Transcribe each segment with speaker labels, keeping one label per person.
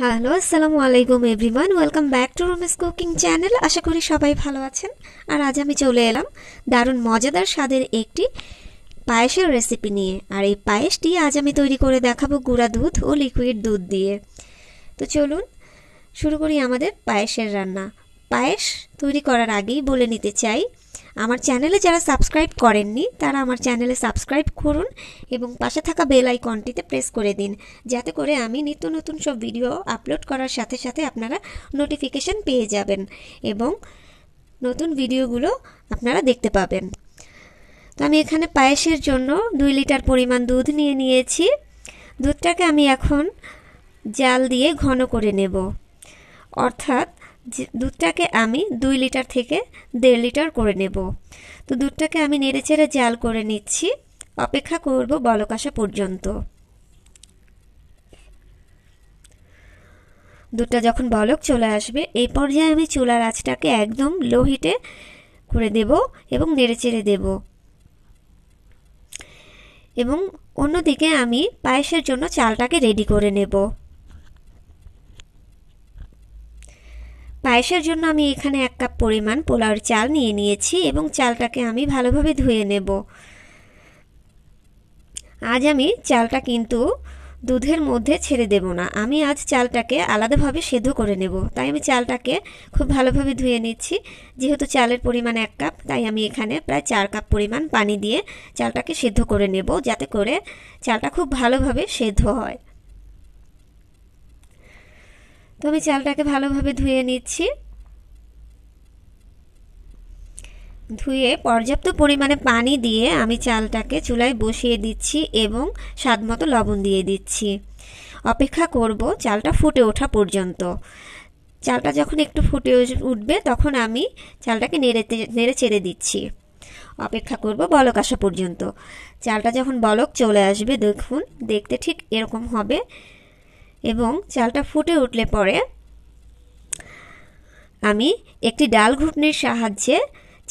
Speaker 1: Hello আসসালামু আলাইকুম everyone, welcome back to Rumi's cooking channel. আশা করি সবাই ভালো আছেন। আর আজ আমি চলে এলাম দারুণ মজাদার স্বাদের একটি পায়েসের রেসিপি নিয়ে। আর এই পায়েসটি আজ আমি তৈরি করে দেখাবো গুঁড়া দুধ ও লিকুইড দুধ দিয়ে। তো চলুন শুরু করি আমাদের পায়েসের রান্না। পায়েস তৈরি করার আগেই বলে নিতে চাই, আমার চ্যানেলে যারা সাবস্ক্রাইব করেননি তারা আমার চ্যানেলে সাবস্ক্রাইব করুন এবং পাশে থাকা বেল আইকনটিতে প্রেস করে দিন, যাতে করে আমি নিত্য নতুন সব ভিডিও আপলোড করার সাথে সাথে আপনারা নোটিফিকেশন পেয়ে যাবেন এবং নতুন ভিডিওগুলো আপনারা দেখতে পাবেন। তো আমি এখানে পায়েসের জন্য 2 লিটার পরিমাণ দুধ নিয়ে নিয়েছি। দুধটাকে আমি এখন জাল দিয়ে ঘন করে নেব, অর্থাৎ দুধটাকে আমি 2 লিটার থেকে 1.5 লিটার করে নেব। তো দুধটাকে আমি নেড়েচেড়ে জাল করে নিচ্ছি, অপেক্ষা করব বলক আসা পর্যন্ত। দুধটা যখন বলক চলে আসবে এই পর্যায়ে আমি চুলার আঁচটাকে একদম লো হিটে করে দেব এবং নেড়েচেড়ে দেব। এবং অন্যদিকে আমি পায়েসের জন্য চালটাকে রেডি করে নেব। পায়েসের জন্য আমি এখানে 1 কাপ পরিমাণ পোলাওর চাল নিয়ে নিয়েছি এবং চালটাকে আমি ভালোভাবে ধুয়ে নেব। আজ আমি চালটা কিন্তু দুধের মধ্যে ছেড়ে দেব না, আমি আজ চালটাকে আলাদাভাবে সেদ্ধ করে নেব। তাই আমি চালটাকে খুব ভালোভাবে ধুয়ে নিচ্ছি। যেহেতু চালের পরিমাণ 1 কাপ, তাই আমি এখানে প্রায় 4 কাপ পরিমাণ পানি দিয়ে চালটাকে সেদ্ধ করে নেব, যাতে করে চালটা খুব ভালোভাবে সেদ্ধ হয়। তো আমি চালটাকে ভালোভাবে ধুয়ে নিচ্ছি। ধুয়ে পর্যাপ্ত পরিমাণে পানি দিয়ে আমি চালটাকে চুলায় বসিয়ে দিচ্ছি এবং স্বাদমতো লবণ দিয়ে দিচ্ছি। অপেক্ষা করব চালটা ফুটে ওঠা পর্যন্ত। চালটা যখন একটু ফুটে উঠবে তখন আমি চালটাকে নেড়ে চেড়ে দিচ্ছি। অপেক্ষা করব বলক আসা পর্যন্ত। চালটা যখন বলক চলে আসবে দেখুন, দেখতে ঠিক এরকম হবে এবং চালটা ফুটে উঠলে পরে আমি একটি ডাল ঘুটনির সাহায্যে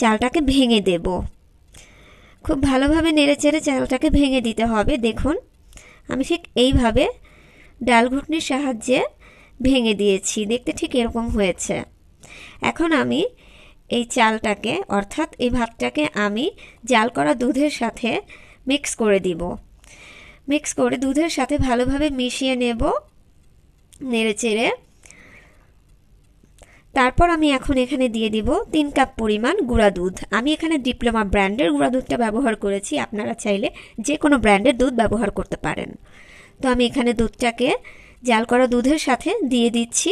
Speaker 1: চালটাকে ভেঙে দেব। খুব ভালোভাবে নেড়েচেড়ে চালটাকে ভেঙে দিতে হবে। দেখুন আমি ঠিক এইভাবে ডাল ঘুটনির সাহায্যে ভেঙে দিয়েছি, দেখতে ঠিক এরকম হয়েছে। এখন আমি এই চালটাকে অর্থাৎ এই ভাতটাকে আমি জাল করা দুধের সাথে মিক্স করে দিব। মিক্স করে দুধের সাথে ভালোভাবে মিশিয়ে নেব নেড়েচেড়ে। তারপর আমি এখন এখানে দিয়ে দিব 3 কাপ পরিমাণ গুঁড়া দুধ। আমি এখানে ডিপ্লোমা ব্র্যান্ডের গুঁড়া দুধটা ব্যবহার করেছি, আপনারা চাইলে যে কোনো ব্র্যান্ডের দুধ ব্যবহার করতে পারেন। তো আমি এখানে দুধটাকে জাল করা দুধের সাথে দিয়ে দিচ্ছি।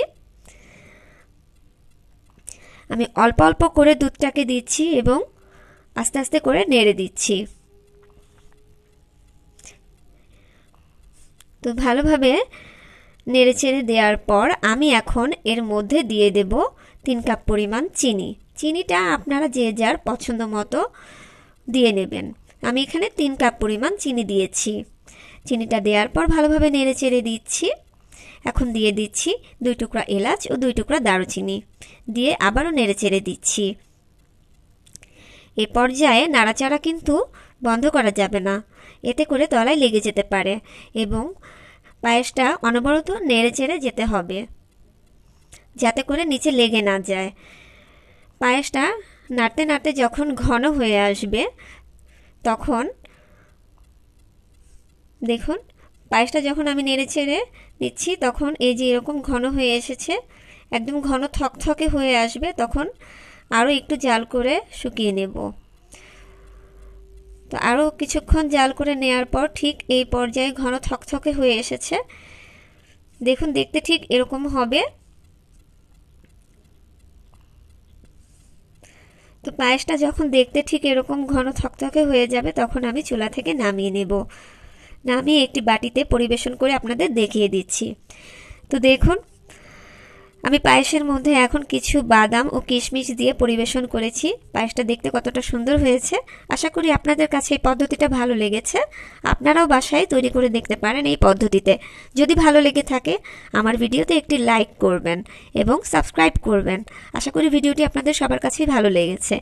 Speaker 1: আমি অল্প অল্প করে দুধটাকে দিচ্ছি এবং আস্তে আস্তে করে নেড়ে দিচ্ছি। তো ভালোভাবে নেড়েচেড়ে দেওয়ার পর আমি এখন এর মধ্যে দিয়ে দেব 3 কাপ পরিমাণ চিনি। চিনিটা আপনারা যে যার পছন্দ মতো দিয়ে নেবেন। আমি এখানে 3 কাপ পরিমাণ চিনি দিয়েছি। চিনিটা দেওয়ার পর ভালোভাবে নেড়েচেড়ে দিচ্ছি। এখন দিয়ে দিচ্ছি 2 টুকরা এলাচ ও 2 টুকরা দারুচিনি দিয়ে আবারও নেড়েচেড়ে দিচ্ছি। এই পর্যায়ে নাড়াচাড়া কিন্তু বন্ধ করা যাবে না, এতে করে তলায় লেগে যেতে পারে এবং পায়েসটা অনবরত নেড়েচেড়ে যেতে হবে, যাতে করে নিচে লেগে না যায়। পায়েসটা নাড়তে নাড়তে যখন ঘন হয়ে আসবে তখন দেখুন পায়েসটা যখন আমি নেড়েচেড়ে নিচ্ছি তখন এই যে এরকম ঘন হয়ে এসেছে, একদম ঘন থকথকে হয়ে আসবে, তখন আরও একটু জাল করে শুকিয়ে নেব। তো আরও কিছুক্ষণ জাল করে নেওয়ার পর ঠিক এই পর্যায়ে ঘন থকথকে হয়ে এসেছে। দেখুন দেখতে ঠিক এরকম হবে। তো পায়েসটা যখন দেখতে ঠিক এরকম ঘন থকথকে হয়ে যাবে তখন আমি চুলা থেকে নামিয়ে নেব। নামিয়ে একটি বাটিতে পরিবেশন করে আপনাদের দেখিয়ে দিচ্ছি। তো দেখুন আমি পায়েসের মধ্যে এখন কিছু বাদাম ও কিশমিশ দিয়ে পরিবেশন করেছি। পায়েসটা দেখতে কতটা সুন্দর হয়েছে। আশা করি আপনাদের কাছে এই পদ্ধতিটা ভালো লেগেছে। আপনারাও বাসায় তৈরি করে দেখতে পারেন এই পদ্ধতিতে। যদি ভালো লেগে থাকে আমার ভিডিওতে একটি লাইক করবেন এবং সাবস্ক্রাইব করবেন। আশা করি ভিডিওটি আপনাদের সবার কাছেই ভালো লেগেছে।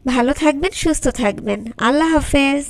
Speaker 1: ভালো থাকবেন, সুস্থ থাকবেন। আল্লাহ হাফেজ।